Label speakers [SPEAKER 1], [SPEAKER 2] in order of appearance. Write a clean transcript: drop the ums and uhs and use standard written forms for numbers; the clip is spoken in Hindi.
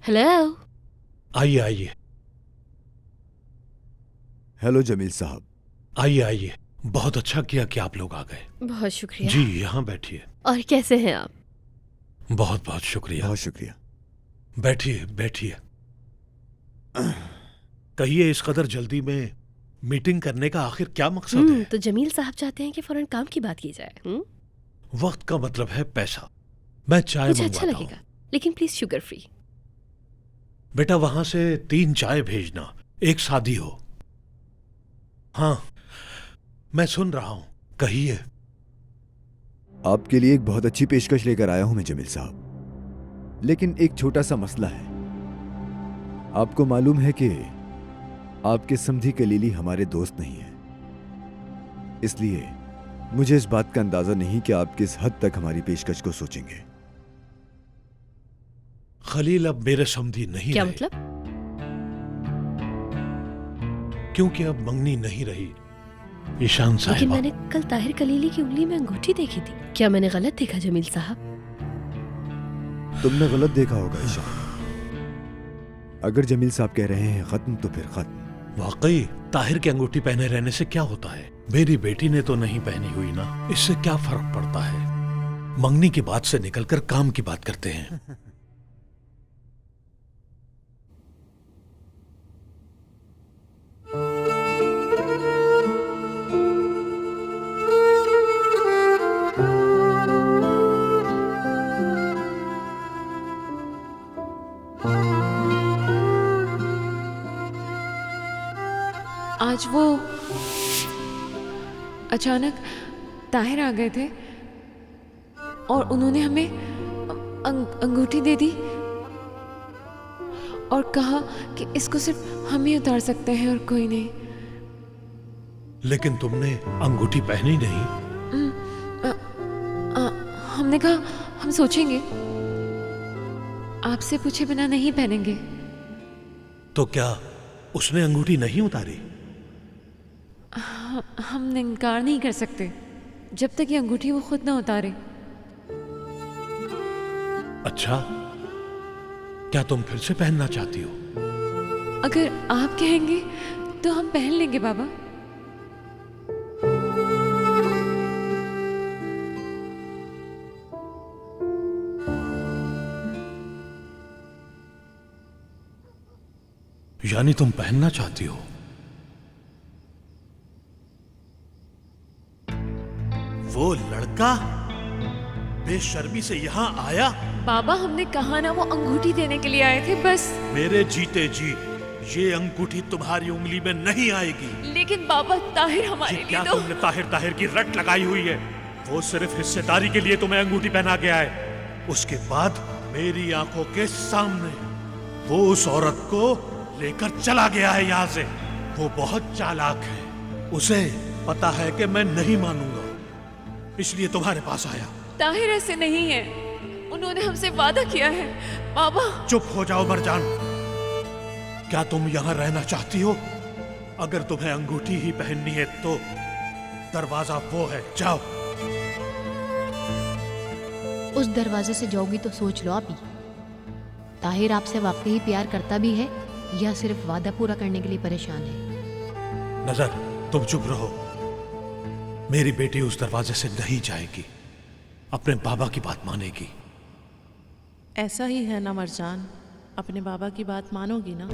[SPEAKER 1] हेलो।
[SPEAKER 2] आइए आइए।
[SPEAKER 3] हेलो जमील साहब।
[SPEAKER 2] आइए आइए, बहुत अच्छा किया कि आप लोग आ गए।
[SPEAKER 1] बहुत शुक्रिया।
[SPEAKER 2] जी यहाँ बैठिए।
[SPEAKER 1] और कैसे हैं आप?
[SPEAKER 2] बहुत बहुत शुक्रिया।
[SPEAKER 3] बहुत शुक्रिया।
[SPEAKER 2] बैठिए बैठिए। कहिए, इस कदर जल्दी में मीटिंग करने का आखिर क्या मकसद है?
[SPEAKER 1] तो जमील साहब चाहते हैं कि फौरन काम की बात की जाए।
[SPEAKER 2] वक्त का मतलब है पैसा। मैं चाय
[SPEAKER 1] मुझे अच्छा
[SPEAKER 2] मंगवाता हूँ।
[SPEAKER 1] लगेगा, लेकिन प्लीज शुगर फ्री।
[SPEAKER 2] बेटा वहां से 3 चाय भेजना, एक सादी हो। हाँ, मैं सुन रहा हूं, कहिए।
[SPEAKER 3] आपके लिए एक बहुत अच्छी पेशकश लेकर आया हूं मैं जमील साहब, लेकिन एक छोटा सा मसला है। आपको मालूम है कि आपके समधी कलीली हमारे दोस्त नहीं है, इसलिए मुझे इस बात का अंदाजा नहीं कि आप किस हद तक हमारी पेशकश को सोचेंगे।
[SPEAKER 2] खलील अब मेरे समधी नहीं
[SPEAKER 1] क्या
[SPEAKER 2] रहे,
[SPEAKER 1] मतलब?
[SPEAKER 2] क्योंकि अब मंगनी नहीं रही ईशान
[SPEAKER 1] लेकिन
[SPEAKER 2] साहिबा।
[SPEAKER 1] मैंने कल ताहिर कलीली की उंगली में अंगूठी देखी थी। क्या मैंने गलत देखा जमील साहब?
[SPEAKER 3] तुमने गलत देखा होगा ईशान। अगर जमील साहब कह रहे हैं खत्म तो फिर खत्म।
[SPEAKER 2] वाकई ताहिर की अंगूठी पहने रहने से क्या होता है? मेरी बेटी ने तो नहीं पहनी हुई ना, इससे क्या फर्क पड़ता है? मंगनी की बात से निकलकर काम की बात करते हैं।
[SPEAKER 4] आज वो अचानक ताहिर आ गए थे और उन्होंने हमें अंगूठी दे दी और कहा कि इसको सिर्फ हम ही उतार सकते हैं और कोई नहीं।
[SPEAKER 2] लेकिन तुमने अंगूठी पहनी नहीं।
[SPEAKER 4] हमने कहा हम सोचेंगे, आपसे पूछे बिना नहीं पहनेंगे।
[SPEAKER 2] तो क्या उसने अंगूठी नहीं उतारी?
[SPEAKER 4] हम इनकार नहीं कर सकते जब तक ये अंगूठी वो खुद ना उतारे।
[SPEAKER 2] अच्छा, क्या तुम फिर से पहनना चाहती हो?
[SPEAKER 4] अगर आप कहेंगे तो हम पहन लेंगे बाबा।
[SPEAKER 2] यानी तुम पहनना चाहती हो? वो लड़का बेशर्मी से यहाँ आया।
[SPEAKER 4] बाबा हमने कहा ना वो अंगूठी देने के लिए आए थे बस।
[SPEAKER 2] मेरे जीते जी ये अंगूठी तुम्हारी उंगली में नहीं आएगी।
[SPEAKER 4] लेकिन बाबा ताहिर हमारे लिए
[SPEAKER 2] क्या
[SPEAKER 4] तो
[SPEAKER 2] तुमने ताहिर की रट लगाई हुई है? वो सिर्फ हिस्सेदारी के लिए तुम्हें अंगूठी पहना गया है। उसके बाद मेरी आंखों के सामने वो उस औरत को लेकर चला गया है यहाँ से। वो बहुत चालाक है, उसे पता है कि मैं नहीं मानूंगा, इसलिए तुम्हारे पास आया।
[SPEAKER 4] ताहिर ऐसे नहीं है, उन्होंने हमसे वादा किया है बाबा।
[SPEAKER 2] चुप हो जाओ मरजान। क्या तुम यहाँ रहना चाहती हो? अगर तुम्हें अंगूठी ही पहननी है तो दरवाजा वो है, जाओ।
[SPEAKER 5] उस दरवाजे से जाओगी तो सोच लो आप ही, ताहिर आपसे वाकई प्यार करता भी है या सिर्फ वादा पूरा करने के लिए परेशान है।
[SPEAKER 2] नजर, तुम चुप रहो। मेरी बेटी उस दरवाजे से नहीं जाएगी, अपने बाबा की बात मानेगी।
[SPEAKER 6] ऐसा ही है ना मरजान, अपने बाबा की बात मानोगी ना?